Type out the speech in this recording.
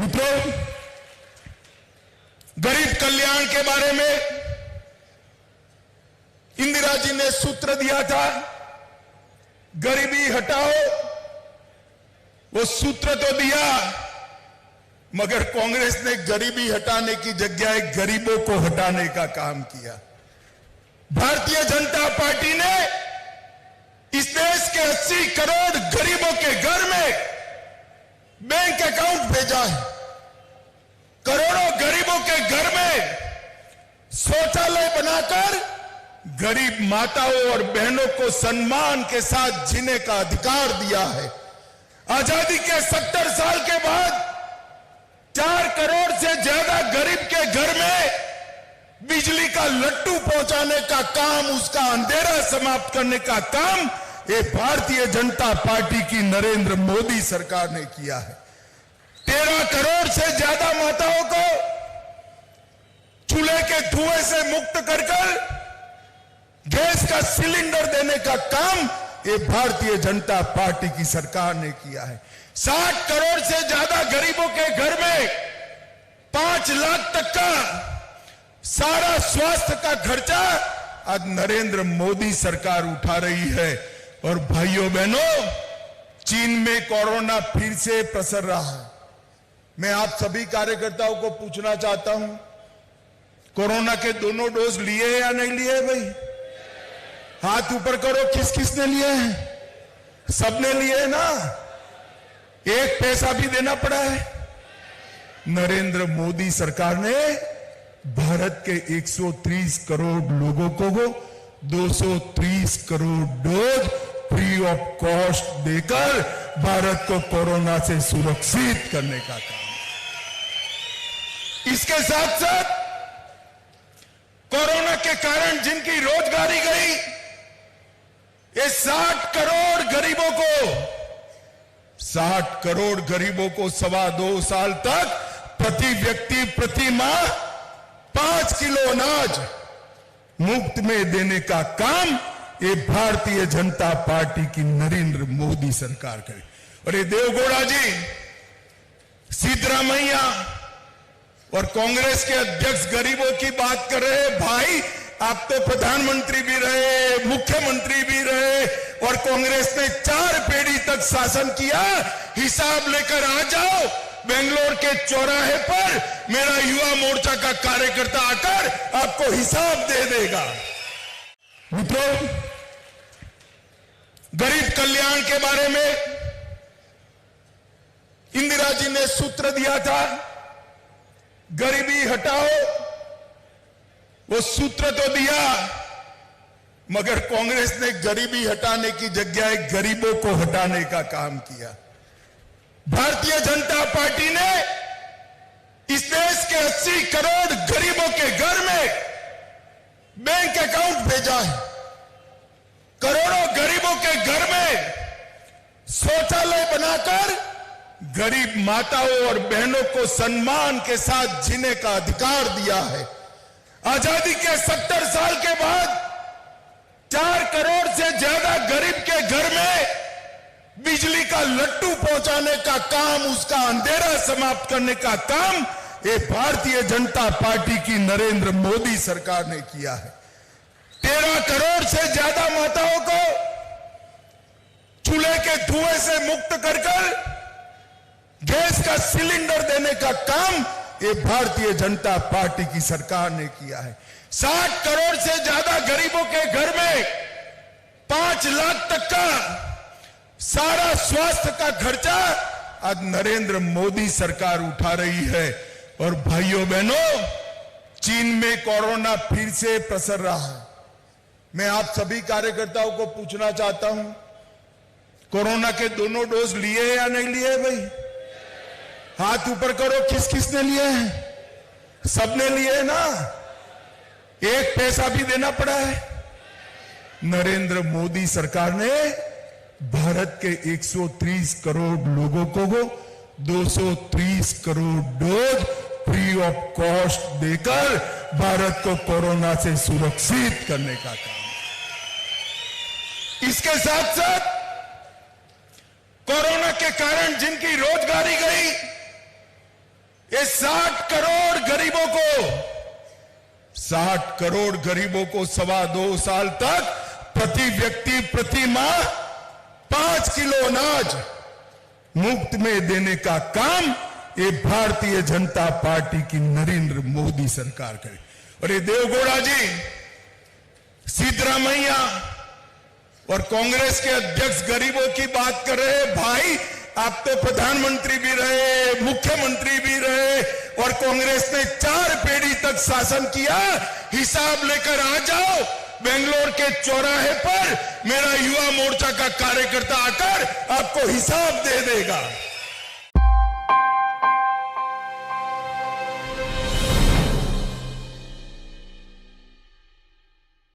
मित्रों, गरीब कल्याण के बारे में इंदिरा जी ने सूत्र दिया था, गरीबी हटाओ। वो सूत्र तो दिया, मगर कांग्रेस ने गरीबी हटाने की जगह गरीबों को हटाने का काम किया। भारतीय जनता पार्टी ने इस देश के 80 करोड़ गरीबों के घर में बैंक अकाउंट भेजा है। करोड़ों गरीबों के घर में शौचालय बनाकर गरीब माताओं और बहनों को सम्मान के साथ जीने का अधिकार दिया है। आजादी के 70 साल के बाद 4 करोड़ से ज्यादा गरीब के घर में बिजली का लट्टू पहुंचाने का काम, उसका अंधेरा समाप्त करने का काम ये भारतीय जनता पार्टी की नरेंद्र मोदी सरकार ने किया है। 13 करोड़ से ज्यादा माताओं को चूल्हे के धुएं से मुक्त कर गैस का सिलेंडर देने का काम ये भारतीय जनता पार्टी की सरकार ने किया है। 60 करोड़ से ज्यादा गरीबों के घर में 5 लाख तक का सारा स्वास्थ्य का खर्चा आज नरेंद्र मोदी सरकार उठा रही है। और भाइयों बहनों, चीन में कोरोना फिर से पसर रहा है। मैं आप सभी कार्यकर्ताओं को पूछना चाहता हूं, कोरोना के दोनों डोज लिए या नहीं लिए? भाई हाथ ऊपर करो, किस किसने लिए हैं? सबने लिए ना? एक पैसा भी देना पड़ा है? नरेंद्र मोदी सरकार ने भारत के 130 करोड़ लोगों को 230 crore dose free of cost देकर भारत को कोरोना से सुरक्षित करने का काम। इसके साथ साथ कोरोना के कारण जिनकी रोजगारी गई, ये 60 करोड़ गरीबों को 2.25 साल तक प्रति व्यक्ति प्रति माह 5 किलो अनाज मुफ्त में देने का काम ये भारतीय जनता पार्टी की नरेंद्र मोदी सरकार करे। और ये देवगौड़ा जी, सिद्धरामैया और कांग्रेस के अध्यक्ष गरीबों की बात कर रहे हैं। भाई, आप तो प्रधानमंत्री भी रहे, मुख्यमंत्री भी रहे और कांग्रेस ने 4 पीढ़ी तक शासन किया। हिसाब लेकर आ जाओ, बेंगलोर के चौराहे पर मेरा युवा मोर्चा का कार्यकर्ता आकर आपको हिसाब दे देगा। मित्रों, गरीब कल्याण के बारे में इंदिरा जी ने सूत्र दिया था, गरीबी हटाओ। वो सूत्र तो दिया, मगर कांग्रेस ने गरीबी हटाने की जगह गरीबों को हटाने का काम किया। भारतीय जनता पार्टी ने इस देश के 80 करोड़ गरीबों के घर में बैंक अकाउंट भेजा है। करोड़ों गरीबों के घर में शौचालय बनाकर गरीब माताओं और बहनों को सम्मान के साथ जीने का अधिकार दिया है। आजादी के 70 साल के बाद 4 करोड़ से ज्यादा गरीब के घर में बिजली का लट्टू पहुंचाने का काम, उसका अंधेरा समाप्त करने का काम ये भारतीय जनता पार्टी की नरेंद्र मोदी सरकार ने किया है। 13 करोड़ से ज्यादा माताओं को चूल्हे के धुएं से मुक्त कर गैस का सिलेंडर देने का काम ये भारतीय जनता पार्टी की सरकार ने किया है। 60 करोड़ से ज्यादा गरीबों के घर में 5 लाख तक का सारा स्वास्थ्य का खर्चा आज नरेंद्र मोदी सरकार उठा रही है। और भाइयों बहनों, चीन में कोरोना फिर से पसर रहा है। मैं आप सभी कार्यकर्ताओं को पूछना चाहता हूं, कोरोना के दोनों डोज लिए या नहीं लिए? भाई हाथ ऊपर करो, किस किसने लिए हैं? सबने लिए ना? एक पैसा भी देना पड़ा है? नरेंद्र मोदी सरकार ने भारत के 130 करोड़ लोगों को 230 crore dose free of cost देकर भारत को कोरोना से सुरक्षित करने का काम। इसके साथ साथ कोरोना के कारण जिनकी रोजगारी गई, ये 60 करोड़ गरीबों को 2.25 साल तक प्रति व्यक्ति प्रति माह 5 किलो अनाज मुफ्त में देने का काम ये भारतीय जनता पार्टी की नरेंद्र मोदी सरकार करे। और ये देवगौड़ा जी, सिद्धरामैया और कांग्रेस के अध्यक्ष गरीबों की बात कर रहे हैं। भाई, आप तो प्रधानमंत्री भी रहे, मुख्यमंत्री भी रहे और कांग्रेस ने 4 पीढ़ी तक शासन किया। हिसाब लेकर आ जाओ, बेंगलोर के चौराहे पर मेरा युवा मोर्चा का कार्यकर्ता आकर आपको हिसाब दे देगा।